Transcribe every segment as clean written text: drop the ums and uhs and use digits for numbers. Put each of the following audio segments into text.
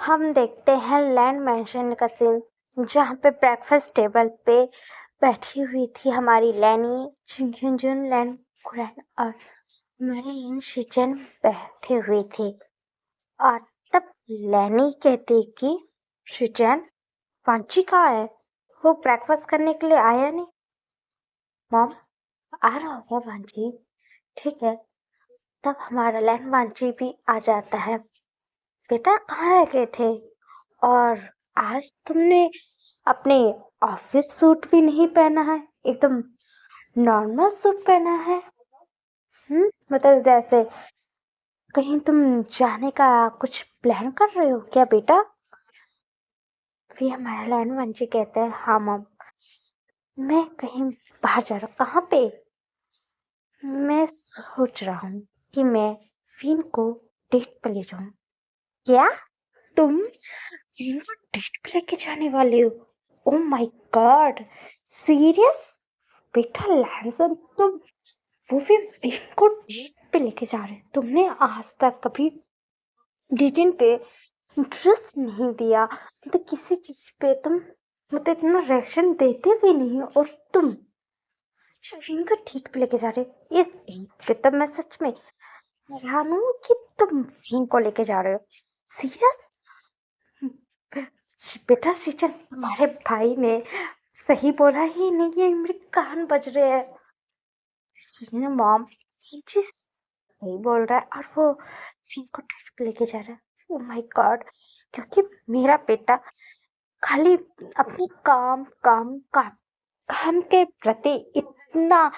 हम देखते हैं लैंड मैंशन का सीन, जहाँ पे ब्रेकफास्ट टेबल पे बैठी हुई थी हमारी लैनी, झुनझुन, लैन कुरैन और हमारी लिन शिचन बैठी हुई थी। और तब लैनी कहती कि शिचन, वांची कहाँ है? वो ब्रेकफास्ट करने के लिए आया नहीं। मॉम, आ रहा होगा वांची। ठीक है। तब हमारा लैन वांची भी आ जाता है। बेटा, कहाँ रह गए थे? और आज तुमने अपने ऑफिस सूट भी नहीं पहना है, एकदम नॉर्मल सूट पहना है। मतलब जैसे कहीं तुम जाने का कुछ प्लान कर रहे हो क्या बेटा? फिर हमारा लैंड वंशी कहते हैं, हाँ मम, मैं कहीं बाहर जा रहा हूँ। कहाँ पे? मैं सोच रहा हूँ कि मैं फीन को डेट पे ले जाऊँ। क्या? तुम फीन को डेट पे लेके जाने वाले हो? Oh my God, serious? बेटा लैंसन, तुम वो भी फीन को डेट पे लेके जा रहे हो? तुमने आज तक कभी डेटिंग पे इंटरेस्ट नहीं दिया, मतलब किसी चीज पे तुम मतलब इतना रिएक्शन देते भी नहीं हो, और तुम फीन को डेट पे लेके जा रहे हो। इस डेट पे तब मैं सच में हैरान हूँ कि तुम फीन को लेके जा रहे हो। सीरियस? बेटा सीचन, तुम्हारे भाई ने सही बोला ही नहीं, ये मेरे कान बज रहे हैं। मॉम, ये चीज सही बोल रहा है, और वो फीन को डेट पे लेके जा रहा है। ओ माय गॉड, क्योंकि मेरा बेटा खाली अपने काम के प्रति इतना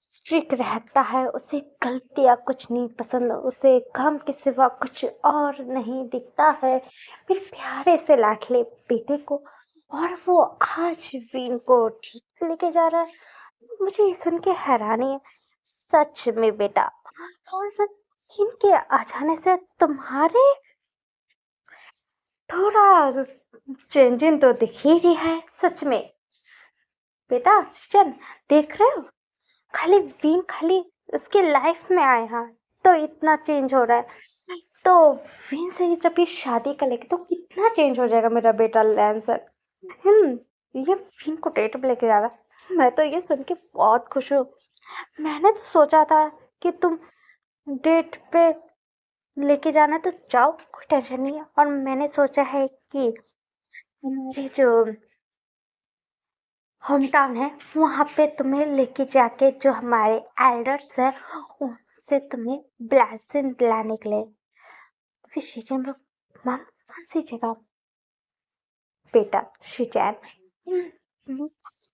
स्ट्रिक्ट रहता है। उसे गलतियां कुछ नहीं पसंद, उसे काम के सिवा कुछ और नहीं दिखता है मेरे प्यारे से लाडले बेटे को। और वो आज वीन को ठीक लेके जा रहा है। मुझे ये सुन के हैरानी है। सच में बेटा, और सच वीन के आ जाने से तुम्हारे थोड़ा चेंजिंग तो दिख ही रही है। सच में बेटा सिचन, देख रहे हो, खाली उसके लाइफ में आए हैं तो इतना चेंज हो रहा है। तो विन से ही जब ये शादी कर लेगी तो कितना चेंज हो जाएगा मेरा बेटा लैंसर। ये विन को डेट पे लेके जा रहा है। मैं तो ये सुन के बहुत खुश हूँ। मैंने तो सोचा था कि तुम डेट पे लेके जाना तो जाओ, कोई टेंशन नहीं है। और मैंने सोचा है कि हमारे जो होम टाउन है वहाँ पे तुम्हें लेके जाके जो हमारे एल्डर्स है उनसे तुम्हें ब्लेसिंग दिलाने के लिए। फिर शीचन लोग, मम कौन सी जगह? बेटा शीचन, मैं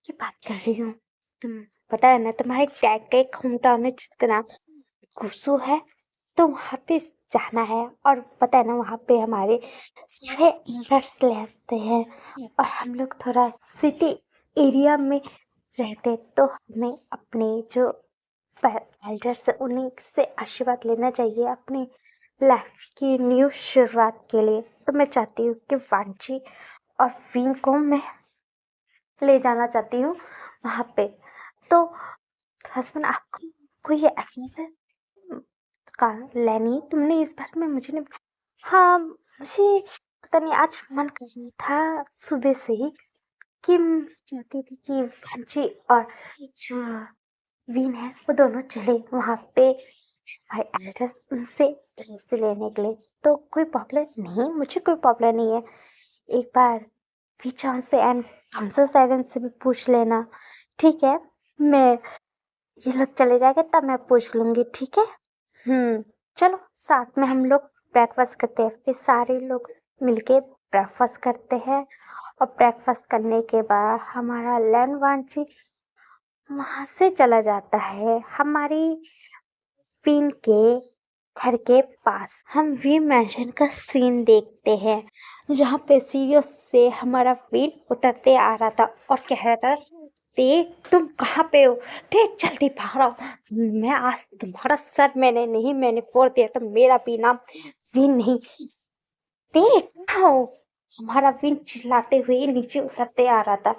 की बात कर रही हूँ। तुम पता है ना, तुम्हारे डैड का एक होम टाउन है जिसका नाम कुसु है। तो वहाँ पे जाना है, और पता है ना वहाँ पे हमारे सारे एल्डर्स रहते हैं, और हम लोग थोड़ा सिटी एरिया में रहते, तो हमें अपने जो एल्डर्स है उन्हीं से आशीर्वाद लेना चाहिए अपनी लाइफ की न्यू शुरुआत के लिए। तो मैं चाहती हूँ कि वांची और वीन को मैं ले जाना चाहती हूँ वहाँ पे। तो हस्बैंड, आपको कोई एडवाइस है? का लैनी, तुमने इस बारे में मुझे नहीं। हाँ, मुझे पता नहीं, आज मन कर रहा था सुबह से ही कि मैं चाहती थी कि वांची और जो वीन है वो दोनों चले वहाँ पे हमारे एल्डर्स उनसे पैसे लेने के लिए। तो कोई प्रॉब्लम नहीं, मुझे कोई प्रॉब्लम नहीं है। एक बार विचान से एंड आंसर साइलेंस से भी पूछ लेना। ठीक है, मैं ये लोग चले जाएंगे तब मैं पूछ लूंगी। ठीक है। चलो साथ में हम लोग ब्रेकफास्ट करते हैं। फिर सारे लोग मिलके ब्रेकफास्ट करते हैं, और ब्रेकफास्ट करने के बाद हमारा लैंड वांची वहां से चला जाता है हमारी फिन के घर के पास। हम वी मैंशन का सीन देखते हैं, जहाँ पे सीढ़ियों से हमारा फिन उतरते आ रहा था और कह रहा था, देख तुम कहाँ पे हो, देख जल्दी बाहर आओ। मैं आज तुम्हारा सर मैंने फोड़ दिया था, मेरा भी नाम विन नहीं। देख कहाँ हो? हमारा विन चिल्लाते हुए नीचे उतरते आ रहा था।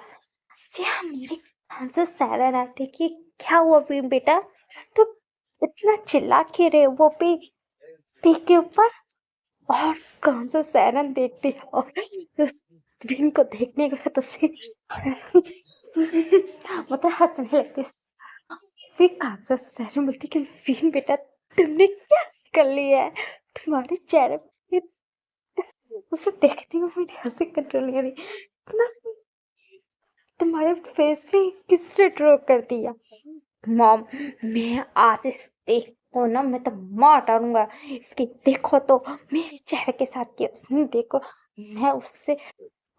फिर हमारे कान से सायरन आते कि क्या हुआ विन बेटा, तो इतना चिल्ला के रहे वो भी देख के ऊपर। और कौन सा सायरन देखती है और उस विन को देखने के बाद उसे मतलब हंसने लगती। फिर कहाँ से सायरन बोलती कि विन बेटा तुमने क्या कर लिया है, तुम्हारे चेहरे पे उसे देखने में मेरी हंसी कंट्रोल नहीं हो रही। मतलब तुम्हारे फेस पे किसने ड्रॉ कर दिया। मॉम मैं आज इस देख को ना मैं तो मार डालूंगा इसकी। देखो तो मेरे चेहरे के साथ किया उसने, देखो मैं उससे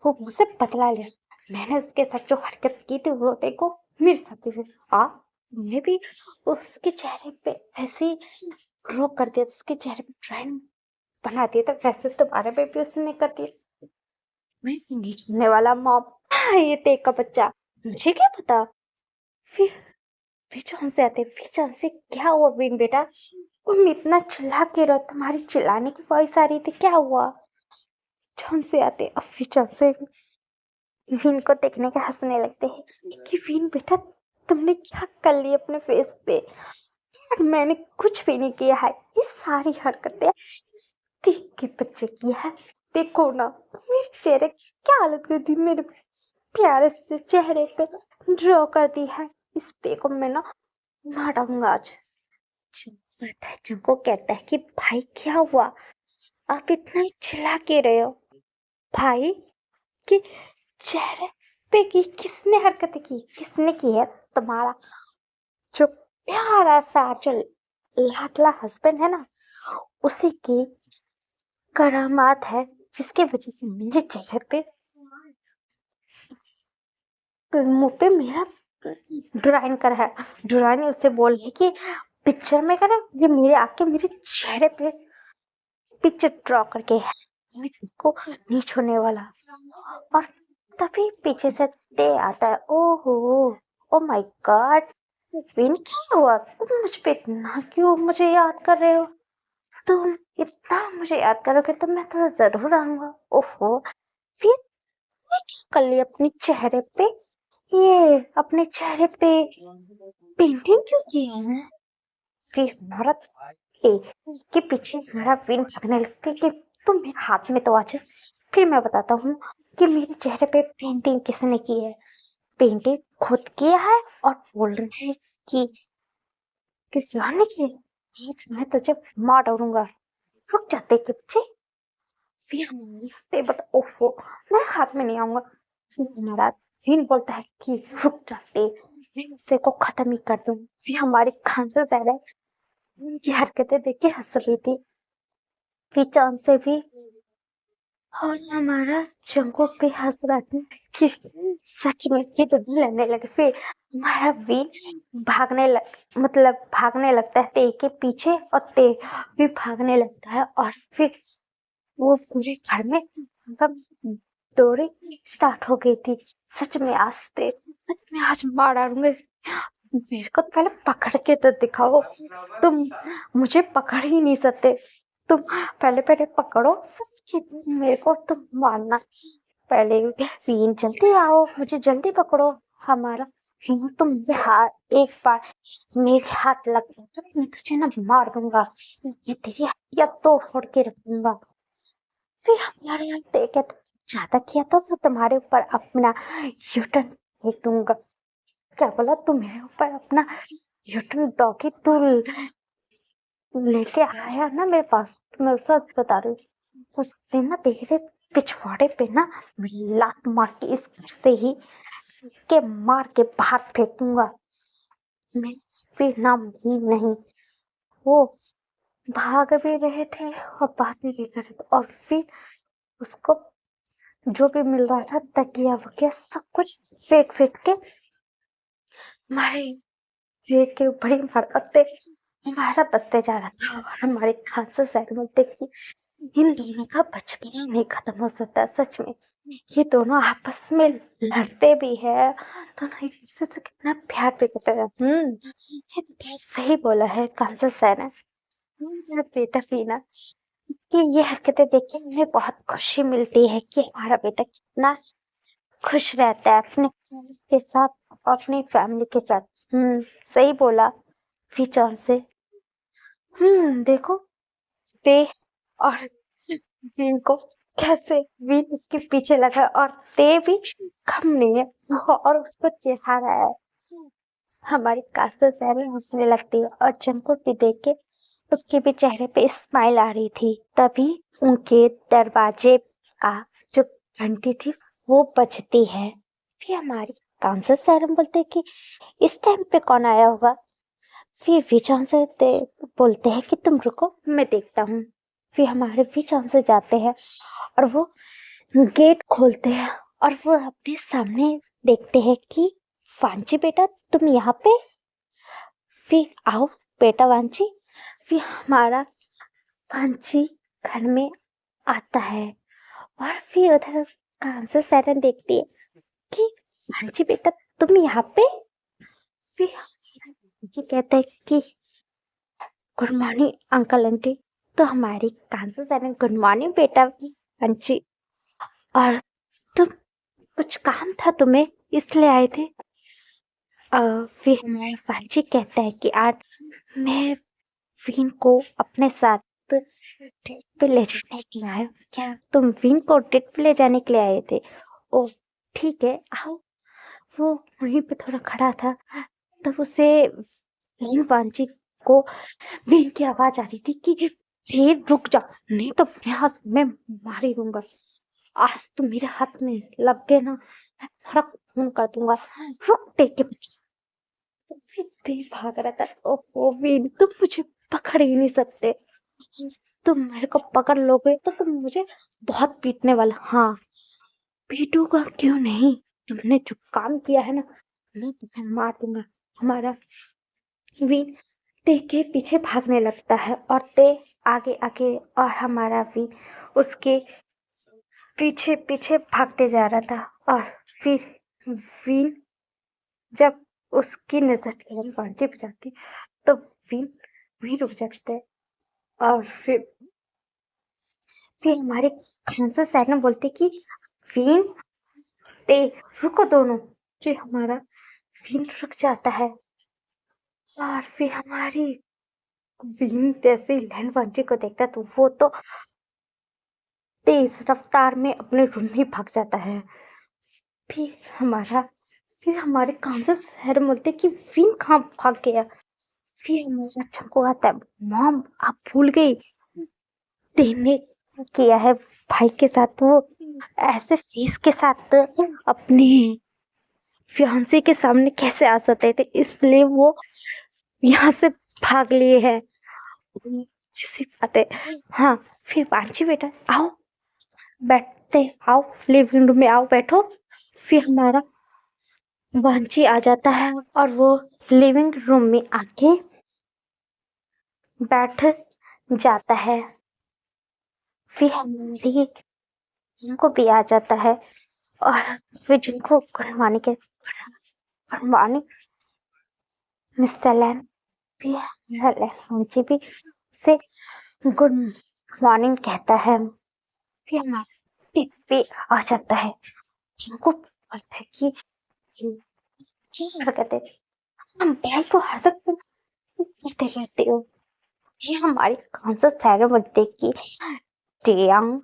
वो मुझसे बदला ले रहा। मैंने उसके साथ जो हरकत की थी वो देखो मेरे साथ भी हुई। हाँ मैं भी उसके चेहरे पे ऐसे ड्रॉ कर दिया था, उसके चेहरे पे ड्राइंग बना दिया था, वैसे तुम्हारे पे भी उसने कर दिया। मैं इसे नहीं छूने वाला मॉम। ये तेग का बच्चा, मुझे क्या पता। फिर पीछे से आते, पीछे से क्या हुआ विन बेटा, तुम इतना चिल्ला के रहो, तुम्हारी चिल्लाने की वॉइस आ रही थी, क्या हुआ। पीछे से आते अब पीछे से विन को देखने के हंसने लगते हैं कि विन बेटा तुमने क्या कर ली अपने फेस पे। यार मैंने कुछ भी नहीं किया है, ये सारी हरकतें इस तेग के बच्चे की है। देखो ना मेरे चेहरे की क्या हालत कर दी, मेरे प्यारे से चेहरे पे ड्रॉ कर दी है। इस देखो मैं ना मारूंगा आज। पता है चंको कहता है कि भाई क्या हुआ, आप इतना ही चिल्ला के रहे हो भाई, कि चेहरे पे की किसने हरकत की, किसने की है। तुम्हारा जो प्यारा सा जो लाडला हस्बैंड है ना, उसी की करामात है, जिसकी वजह से मेरे चेहरे पे मुंह पे मेरा ड्राइंग करा है। ड्राइंग उसे बोल है कि पिक्चर में करे, ये मेरे आके मेरे चेहरे पे पिक्चर ड्रॉ करके है, मैं इसको नहीं छोड़ने वाला। और तभी पीछे से ते आता है। ओहो ओ माय गॉड विन क्या हुआ, तुम मुझ पे इतना क्यों मुझे याद कर रहे हो। तुम इतना मुझे याद करोगे तो मैं तो जरूर आऊंगा। ओहो फिर मैं क्या कर लिया अपने चेहरे पे, ये अपने चेहरे पे पेंटिंग क्यों किया है। फिर हमारा ए के पीछे हमारा विन भागने लगती कि तुम मेरे हाथ में तो आ जाओ, फिर मैं बताता हूँ कि मेरे चेहरे पे पेंटिंग किसने की है। पेंटिंग खुद किया है और बोल रहे हैं कि किसी और ने की है। आज मैं तुझे मार डालूंगा, रुक जाते के पीछे। फिर हम बता ओफो मैं हाथ में नहीं आऊंगा। फिर हमारा विन बोलता है कि रुक जाते, मैं उससे को खत्म ही कर दूं। फिर हमारी खांसा ज्यादा उनकी हरकतें देख के हंस रही थी। फिर चांद से भी और हमारा चंको पे हंस रहा था कि सच में ये तो लड़ने लगे। फिर हमारा वीर भागने लग मतलब भागने लगता है ते के पीछे, और ते भी भागने लगता है। और फिर वो पूरे घर में मतलब दौड़े स्टार्ट हो गई थी। सच में आज मार डालूंगे। मेरे को तो पहले पकड़ के तो दिखाओ, तुम मुझे पकड़ ही नहीं सकते। तुम पहले पहले पकड़ो, फिर मेरे को तुम मारना। पहले वीन जल्दी आओ, मुझे जल्दी पकड़ो। हमारा वीन तुम ये हाथ एक बार मेरे हाथ लग जाए तो मैं तुझे ना मार दूंगा, ये तेरी हड्डियां तोड़ फोड़ के रखूंगा। फिर हमारे यहाँ देखे तो ज्यादा किया तो मैं तुम्हारे ऊपर अपना यूटर्न फेंक दूंगा। क्या बोला तू मेरे ऊपर अपना यूटर्न डॉगी तू लेके आया ना मेरे पास, तो मैं सच बता रही हूँ उस दिन ना तेरे पिछवाड़े पे ना मैं लात मार के इस घर से ही के मार के बाहर फेंकूंगा। मैं फिर नाम ही नहीं। वो भाग भी रहे थे और बातें भी कर रहे थे, और फिर उसको जो भी मिल रहा था तकिया वकिया सब कुछ फेंक फेंक के हमारे जेब के ऊपर ही मारते हमारा बसते जा रहा था। और हमारे खासा सैड बोलते कि इन दोनों का बचपना नहीं खत्म हो सकता। सच में ये दोनों आपस में लड़ते भी है, दोनों एक दूसरे से कितना प्यार भी करते हैं। ये तो बात सही बोला है कांसा सैन है। मेरा बेटा भी ना कि ये हरकतें देख के हमें बहुत खुशी मिलती है कि हमारा बेटा कितना खुश रहता है अपने फ्रेंड्स के साथ, अपनी फैमिली के साथ। सही बोला फीचर से। देखो दे और वीन को कैसे वीन उसके पीछे लगा और ते भी कम नहीं है वो और उसको चिढ़ा रहा है। हमारी काजल सारी हंसने लगती है और चंको भी देख के उसके भी चेहरे पे स्माइल आ रही थी। तभी उनके दरवाजे का जो घंटी थी वो बजती है। फिर हमारी कांसर सैरम बोलते कि इस टाइम पे कौन आया होगा। फिर विचान से बोलते हैं कि तुम रुको मैं देखता हूँ। फिर हमारे विचान से जाते हैं और वो गेट खोलते हैं और वो अपने सामने देखते हैं कि वांची बेटा तुम यहाँ पे। फिर आओ बेटा वांची। फिर हमारा वांची घर में आता है और फिर उधर कान से सैरन देखती है कि वांची बेटा तुम यहाँ पे। फिर वांची कहता है कि गुड मॉर्निंग अंकल आंटी। तो हमारी कान से सैरन गुड मॉर्निंग बेटा वांची। और तुम कुछ काम था तुम्हें इसलिए आए थे। फिर हमारा वांची कहता है कि आज मैं विन को अपने साथ डेट पे ले जाने के लिए आया हूँ। क्या तुम विन को डेट पे ले जाने के लिए आए थे। ओ ठीक है आओ। वो वहीं पे थोड़ा खड़ा था तब उसे विन वांची को विन की आवाज आ रही थी कि फिर रुक जा नहीं तो यहाँ मैं मार ही दूंगा। आज तुम मेरे हाथ में लग गए ना मैं थोड़ा खून कर दूंगा। रुक टेक के बच्चे। फिर तेज भाग रहा था। ओहो विन तुम मुझे पकड़ ही नहीं सकते। तुम मेरे को पकड़ लोगे तो तुम मुझे बहुत पीटने वाला। हाँ पीटूंगा क्यों नहीं। तुमने जो काम किया है ना मैं तुम्हें मार दूंगा। हमारा विन ते के पीछे भागने लगता है और ते आगे आगे और हमारा विन उसके पीछे पीछे भागते जा रहा था। और फिर विन जब उसकी नजर वांची पे जाती तो विन वहीं रुक जाते और फिर हमारे खानसा सर ने बोलते कि विन ते रुको दोनों। फिर हमारा विन रुक जाता है और फिर हमारी विन जैसे ही लैंड वांची को देखता है तो वो तो तेज रफ्तार में अपने रूम में भाग जाता है। फिर हमारे कांसा सर बोलते कि विन कहाँ भाग गया। फिर हमारा चंको आता है मॉम आप भूल गई तेने किया है भाई के साथ। वो ऐसे फेस के साथ अपने फियांसे के सामने कैसे आ सकते थे इसलिए वो यहाँ से भाग लिए हैं। ऐसी बात है। हाँ फिर वांची बेटा आओ बैठते आओ लिविंग रूम में आओ बैठो। फिर हमारा वांची आ जाता है और वो लिविंग रूम में आके बैठ जाता है। फिर हमारी जिनको भी आ जाता है और फिर जिनको गुड मॉर्निंग मिस्टर लैन भी वांची भी उसे गुड मॉर्निंग कहता है। फिर हमारा टिप पे आ जाता है जिनको बोलता है कि क्या कहते हम भाई को हर तक करते रहते हो। ये हमारी कौन सा सैर बोलते कि टियांग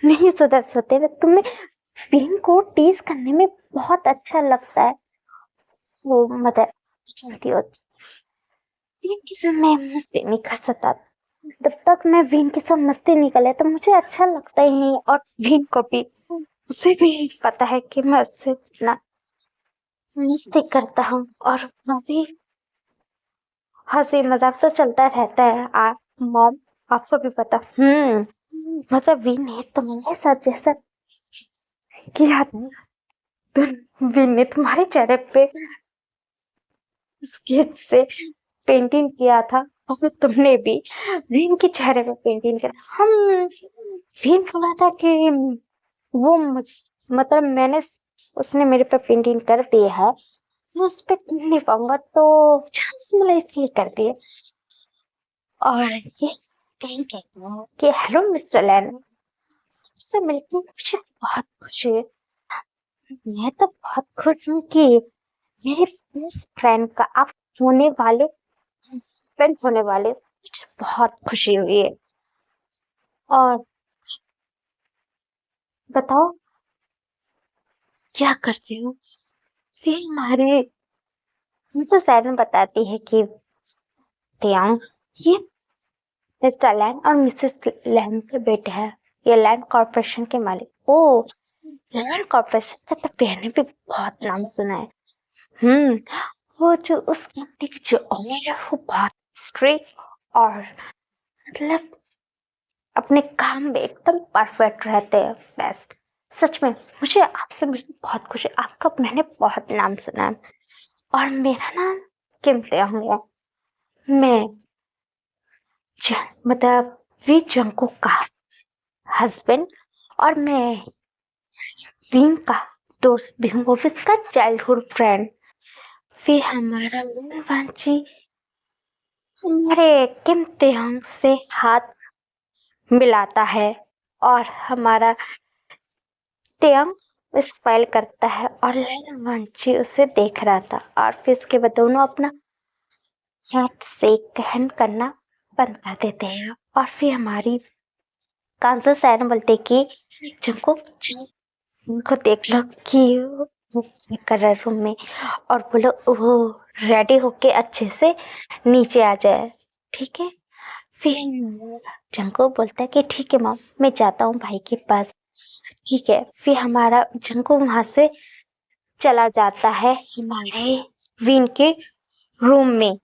नहीं सुधर सकते वे तुम्हें विन को टीज करने में बहुत अच्छा लगता है। वो मदर चलती होती विन के साथ मैं मस्ती नहीं कर सकता। जब तक मैं विन के साथ मस्ती नहीं कर लेता मुझे अच्छा लगता ही नहीं। और विन को भी उसे भी पता है कि मैं उससे इतना मस्ती करता हूँ और वो भी हंसी मजाक तो चलता रहता है। मॉम आपको भी पता मतलब विन ने तुम्हारे साथ जैसा किया था विन ने तुम्हारे चेहरे पे स्केच से पेंटिंग किया था और तुमने भी विन के चेहरे पे पेंटिंग किया था। हम विन बोला था कि वो मतलब मैंने उसने मेरे पे पेंटिंग कर दी है मैं उस पे कर नहीं पाऊंगा तो चांस मिला इसलिए कर दिए। और ये कहीं कहता हूँ कि हेलो मिस्टर लैन से मिलकर मुझे बहुत खुशी है। मैं तो बहुत खुश हूँ कि मेरे बेस्ट फ्रेंड का आप होने वाले हस्बैंड होने वाले मुझे बहुत खुशी हुई है। और बताओ क्या करते हो? फिर हमारे मिसेस एरन बताती है कि त्यांग, ये मिस्टर लैन और मिसेस लैन के बेटे हैं। ये लैंड कॉर्पोरेशन के मालिक। ओ, लैंड कॉर्पोरेशन का तो मैंने भी बहुत नाम सुना है। वो जो उस कंपनी की जो ओनर है वो बहुत स्ट्रिक्ट और मतलब अपने काम में एकदम परफेक्ट रहते हैं। बेस्ट। सच में मुझे आपसे मिलकर बहुत खुशी। आपका मैंने बहुत नाम सुना है। और मेरा नाम किम तेहंग है। मैं मतलब वी जंकुक का हस्बैंड और मैं विंग का दोस्त भी हूँ। वो भी उसका चाइल्डहुड फ्रेंड। फिर हमारा वांची हमारे किम तेहंग से हाथ मिलाता है और हमारा तेयंग स्माइल करता है और लैन वांची उसे देख रहा था। और फिर उसके बाद दोनों अपना हाथ से हैंड करना बंद कर देते हैं। और फिर हमारी कांसा सैन बोलते कि जंको उनको देख लो कि वो क्या कर रहा है रूम में, और बोलो वो रेडी होके अच्छे से नीचे आ जाए। ठीक है। फिर जंको बोलता है कि ठीक है मॉम, मैं जाता हूँ भाई के पास। ठीक है। फिर हमारा जंको वहां से चला जाता है हमारे विन के रूम में।